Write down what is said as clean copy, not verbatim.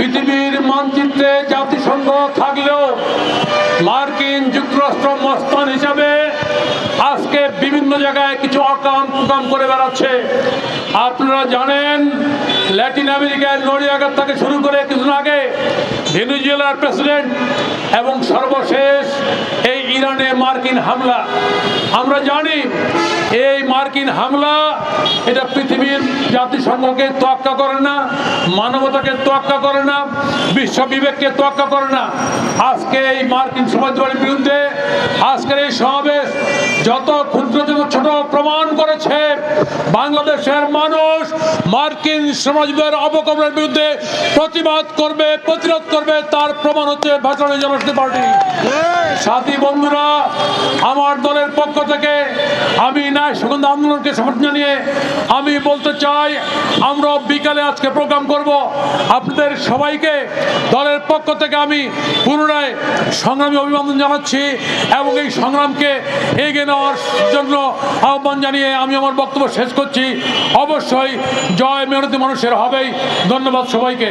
পৃথিবীর মানচিত্রে জাতিসংঘ থাকলেও মার্কিন যুক্তরাষ্ট্র মস্তান হিসাবে আজকে বিভিন্ন জায়গায় কিছু অকাম কুকাম করে বেড়াচ্ছে। আপনারা জানেন ল্যাটিন আমেরিকার নরিয়াগা থেকে শুরু করে কিছুদিন আগে ভেনেজুয়েলার প্রেসিডেন্ট এবং সর্বশেষ এই ইরানে মার্কিন হামলা। আমরা জানি এই মার্কিন হামলা এটা পৃথিবীর জাতিসংঘকে তোয়াক্কা করে না, মানবতাকে তোয়াক্কা করে না, বিশ্ব বিবেককে তোয়াক্কা করে না। আজকে এই মার্কিন সমাজবাদীর বিরুদ্ধে আজকের এই সমাবেশ যত ক্ষুদ্র ছোট প্রমাণ করেছে বাংলাদেশের মানুষ মার্কিন সমাজবাদের অপকর্মের বিরুদ্ধে প্রতিবাদ করবে, প্রতিরোধ করবে। তার প্রমাণ হচ্ছে ভাষণে জনশক্তি পার্টি। সাথী বন্ধুরা, আমার দলের পক্ষ থেকে আমি ন্যায় সুগন্ধ আন্দোলনকে সমর্থন জানিয়ে আমি বলতে চাই, আমরা বিকালে আজকে প্রোগ্রাম করব। আপনাদের সবাইকে দলের পক্ষ থেকে আমি পুনরায় সংগ্রামী অভিনন্দন জানাচ্ছি এবং এই সংগ্রামকে এগিয়ে নেওয়ার জন্য আহ্বান জানিয়ে আমি আমার বক্তব্য শেষ করছি। অবশ্যই জয় মেহনতি মানুষের হবেই। ধন্যবাদ সবাইকে।